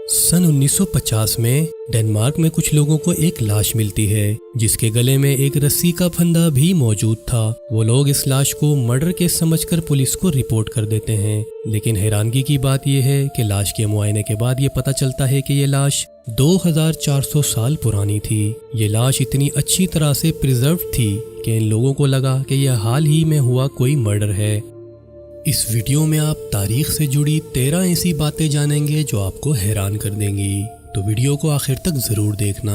सन 1950 में डेनमार्क में कुछ लोगों को एक लाश मिलती है जिसके गले में एक रस्सी का फंदा भी मौजूद था। वो लोग इस लाश को मर्डर केस समझकर पुलिस को रिपोर्ट कर देते हैं, लेकिन हैरानगी की बात यह है कि लाश के मुआयने के बाद ये पता चलता है कि ये लाश 2400 साल पुरानी थी। ये लाश इतनी अच्छी तरह से प्रिजर्व थी कि इन लोगों को लगा कि यह हाल ही में हुआ कोई मर्डर है। इस वीडियो में आप तारीख से जुड़ी 13 ऐसी बातें जानेंगे जो आपको हैरान कर देंगी, तो वीडियो को आखिर तक ज़रूर देखना।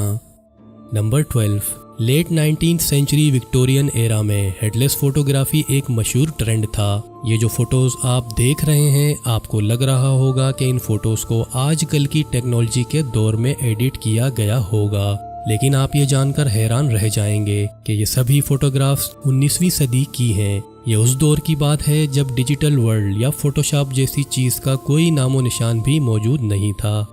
Number 12, late 19th century Victorian era में हेडलेस फोटोग्राफी एक मशहूर ट्रेंड था। ये जो फोटोज़ आप देख रहे हैं, आपको लग रहा होगा कि इन फोटोज़ को आजकल की टेक्नोलॉजी के दौर में एडिट किया गया होगा, लेकिन आप ये जानकर हैरान रह जाएंगे कि ये सभी फोटोग्राफ्स 19वीं सदी की हैं। ये उस दौर की बात है जब डिजिटल वर्ल्ड या फोटोशॉप जैसी चीज़ का कोई नामो निशान भी मौजूद नहीं था।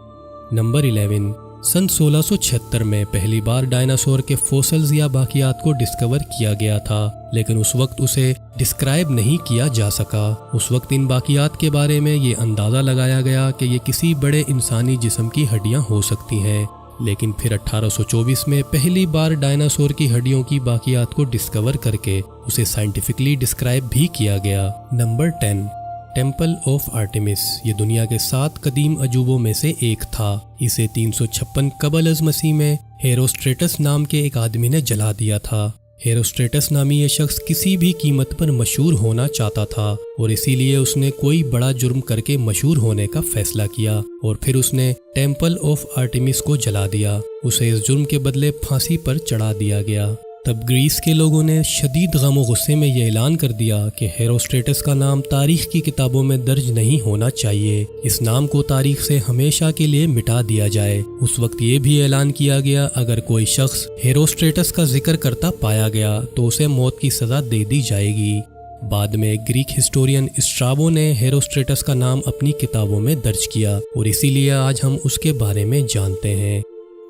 नंबर 11, सन 1676 में पहली बार डायनासोर के फोसिल्स या बाकियात को डिस्कवर किया गया था, लेकिन उस वक्त उसे डिस्क्राइब नहीं किया जा सका। उस वक्त इन बाकियात के बारे में ये अंदाज़ा लगाया गया कि ये किसी बड़े इंसानी जिस्म की हड्डियाँ हो सकती हैं, लेकिन फिर 1824 में पहली बार डायनासोर की हड्डियों की बाकियात को डिस्कवर करके उसे साइंटिफिकली डिस्क्राइब भी किया गया। Number 10, temple of Artemis. ये दुनिया के 7 कदीम अजूबों में से एक था। इसे 356 कबल अज़ मसीह में हेरोस्ट्रेटस नाम के एक आदमी ने जला दिया था। हेरोस्ट्रेटस नामी ये शख्स किसी भी कीमत पर मशहूर होना चाहता था और इसीलिए उसने कोई बड़ा जुर्म करके मशहूर होने का फैसला किया और फिर उसने टेम्पल ऑफ आर्टेमिस को जला दिया। उसे इस जुर्म के बदले फांसी पर चढ़ा दिया गया। तब ग्रीस के लोगों ने शदीद गम और गुस्से में यह ऐलान कर दिया कि हेरोस्ट्रेटस का नाम तारीख की किताबों में दर्ज नहीं होना चाहिए। इस नाम को तारीख से हमेशा के लिए मिटा दिया जाए। उस वक्त ये भी ऐलान किया गया अगर कोई शख्स हेरोस्ट्रेटस का जिक्र करता पाया गया तो उसे मौत की सज़ा दे दी जाएगी। बाद में ग्रीक हिस्टोरियन स्ट्राबो ने हेरोस्ट्रेटस का नाम अपनी किताबों में दर्ज किया और इसीलिए आज हम उसके बारे में जानते हैं।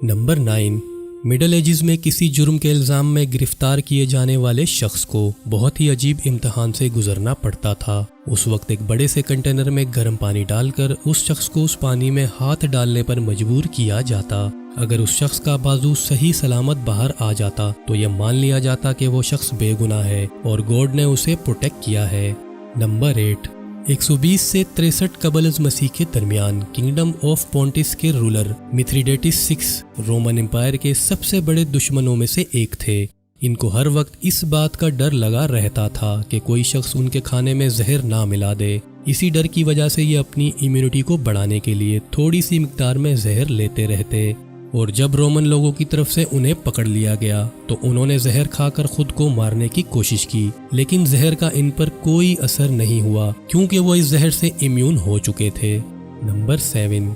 नंबर 9, मिडल एजिज़ में किसी जुर्म के इल्ज़ाम में गिरफ्तार किए जाने वाले शख्स को बहुत ही अजीब इम्तहान से गुजरना पड़ता था। उस वक्त एक बड़े से कंटेनर में गर्म पानी डालकर उस शख्स को उस पानी में हाथ डालने पर मजबूर किया जाता। अगर उस शख्स का बाजू सही सलामत बाहर आ जाता तो यह मान लिया जाता कि वो शख्स बेगुनाह है और गॉड ने उसे प्रोटेक्ट किया है। नंबर 8, 120 से 63 कबल अज़ मसीह के दरमियान किंगडम ऑफ पोंटिस के रूलर मिथ्रिडेटिस 6 रोमन एम्पायर के सबसे बड़े दुश्मनों में से एक थे। इनको हर वक्त इस बात का डर लगा रहता था कि कोई शख्स उनके खाने में जहर ना मिला दे। इसी डर की वजह से ये अपनी इम्यूनिटी को बढ़ाने के लिए थोड़ी सी मिकदार में जहर लेते रहते और जब रोमन लोगों की तरफ से उन्हें पकड़ लिया गया तो उन्होंने जहर खाकर खुद को मारने की कोशिश की, लेकिन जहर का इन पर कोई असर नहीं हुआ क्योंकि वो इस जहर से इम्यून हो चुके थे। नंबर 7,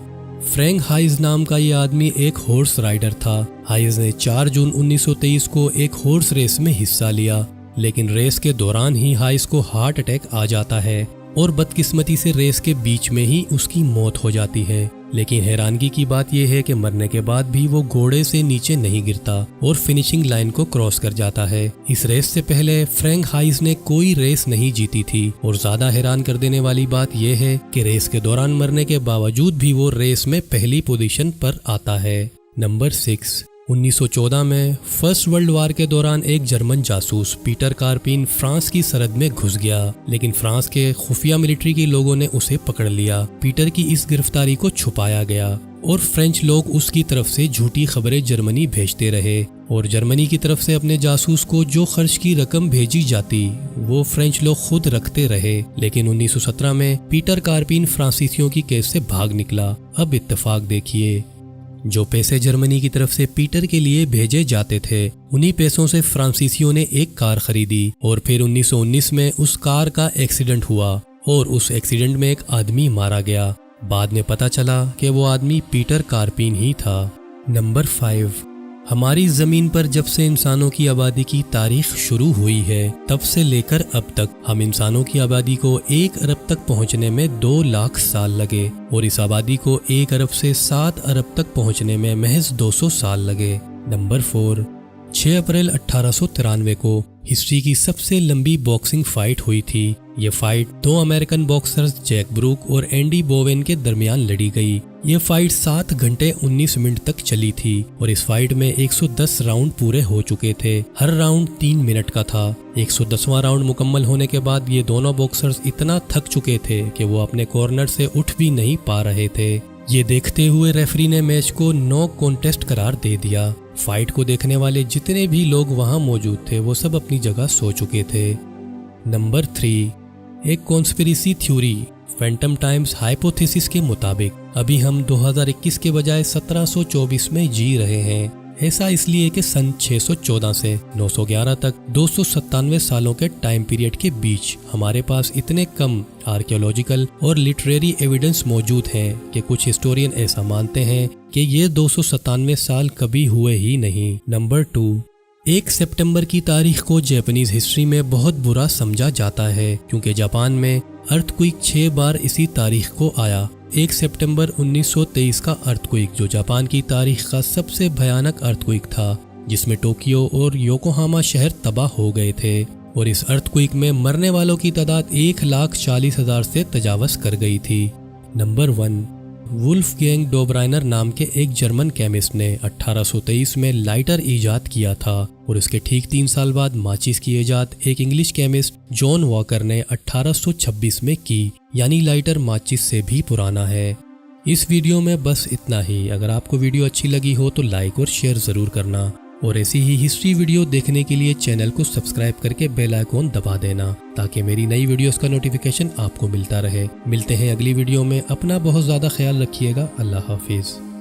फ्रैंक हाइज नाम का ये आदमी एक हॉर्स राइडर था। हाइज ने 4 जून 1923 को एक हॉर्स रेस में हिस्सा लिया, लेकिन रेस के दौरान ही हाइज को हार्ट अटैक आ जाता है और बदकिस्मती से रेस के बीच में ही उसकी मौत हो जाती है। लेकिन हैरानगी की बात यह है कि मरने के बाद भी वो घोड़े से नीचे नहीं गिरता और फिनिशिंग लाइन को क्रॉस कर जाता है। इस रेस से पहले फ्रैंक हाइज ने कोई रेस नहीं जीती थी और ज्यादा हैरान कर देने वाली बात यह है कि रेस के दौरान मरने के बावजूद भी वो रेस में पहली पोजीशन पर आता है। नंबर 6, 1914 में फर्स्ट वर्ल्ड वार के दौरान एक जर्मन जासूस पीटर कार्पिन फ्रांस की सरहद में घुस गया, लेकिन फ्रांस के खुफिया मिलिट्री के लोगों ने उसे पकड़ लिया। पीटर की इस गिरफ्तारी को छुपाया गया और फ्रेंच लोग उसकी तरफ से झूठी खबरें जर्मनी भेजते रहे और जर्मनी की तरफ से अपने जासूस को जो खर्च की रकम भेजी जाती वो फ्रेंच लोग खुद रखते रहे। लेकिन 1917 में पीटर कार्पिन फ्रांसीसियों की केस से भाग निकला। अब इत्तेफाक देखिए, जो पैसे जर्मनी की तरफ से पीटर के लिए भेजे जाते थे उन्हीं पैसों से फ्रांसीसियों ने एक कार खरीदी और फिर 1919 में उस कार का एक्सीडेंट हुआ और उस एक्सीडेंट में एक आदमी मारा गया। बाद में पता चला कि वो आदमी पीटर कार्पिन ही था। नंबर 5, हमारी ज़मीन पर जब से इंसानों की आबादी की तारीख शुरू हुई है तब से लेकर अब तक हम इंसानों की आबादी को 1 अरब तक पहुंचने में 2 लाख साल लगे और इस आबादी को 1 अरब से 7 अरब तक पहुंचने में महज 200 साल लगे। नंबर 4, 6 अप्रैल 1893 को हिस्ट्री की सबसे लंबी बॉक्सिंग फाइट हुई थी। ये fight 2 American boxers Jack Burke और एंडी बोवेन के दरमियान लड़ी गई। یہ فائٹ 7 گھنٹے 19 منٹ تک چلی تھی اور اس فائٹ میں 110 راؤنڈ پورے ہو چکے تھے۔ ہر راؤنڈ 3 منٹ کا تھا۔ 110واں راؤنڈ مکمل ہونے کے بعد یہ دونوں باکسرز اتنا تھک چکے تھے کہ وہ اپنے کارنر سے اٹھ بھی نہیں پا رہے تھے۔ یہ دیکھتے ہوئے ریفری نے میچ کو نو کانٹیسٹ قرار دے دیا۔ فائٹ کو دیکھنے والے جتنے بھی لوگ وہاں موجود تھے وہ سب اپنی جگہ سو چکے تھے۔ نمبر 3، ایک conspiracy theory phantom Times hypothesis کے مطابق ابھی ہم 2021 کے بجائے 1724 میں جی رہے ہیں۔ ایسا اس لیے کہ سن 614 سے 911 تک 297 سالوں کے ٹائم پیریڈ کے بیچ ہمارے پاس اتنے کم آرکیولوجیکل اور لٹریری ایویڈنس موجود ہیں کہ کچھ ہسٹورین ایسا مانتے ہیں کہ یہ 297 سال کبھی ہوئے ہی نہیں۔ نمبر 2، 1 سپٹمبر کی تاریخ کو جاپانیز ہسٹری میں بہت برا سمجھا جاتا ہے کیونکہ جاپان میں ارتھ کوئک 6 بار اسی تاریخ کو آیا۔ 1 سپٹمبر 1923 کا ارتھ کوئک جو جاپان کی تاریخ کا سب سے بھیانک ارتھ کوئک تھا، جس میں ٹوکیو اور یوکوہاما شہر تباہ ہو گئے تھے، اور اس ارتھ کوئک میں مرنے والوں کی تعداد 1,40,000 سے تجاوز کر گئی تھی۔ نمبر 1، وولف گینگ ڈوبرائنر نام کے ایک جرمن کیمسٹ نے 1823 میں لائٹر ایجاد کیا تھا، اور اس کے ٹھیک 3 سال بعد ماچس کی ایجاد ایک انگلش کیمسٹ جان واکر نے 1826 میں کی، یعنی لائٹر ماچس سے بھی پرانا ہے۔ اس ویڈیو میں بس اتنا ہی۔ اگر آپ کو ویڈیو اچھی لگی ہو تو لائک اور شیئر ضرور کرنا، اور ایسی ہی ہسٹری ویڈیو دیکھنے کے لیے چینل کو سبسکرائب کر کے بیل آئیکن دبا دینا تاکہ میری نئی ویڈیوز کا نوٹیفیکیشن آپ کو ملتا رہے۔ ملتے ہیں اگلی ویڈیو میں۔ اپنا بہت زیادہ خیال رکھیے گا۔ اللہ حافظ۔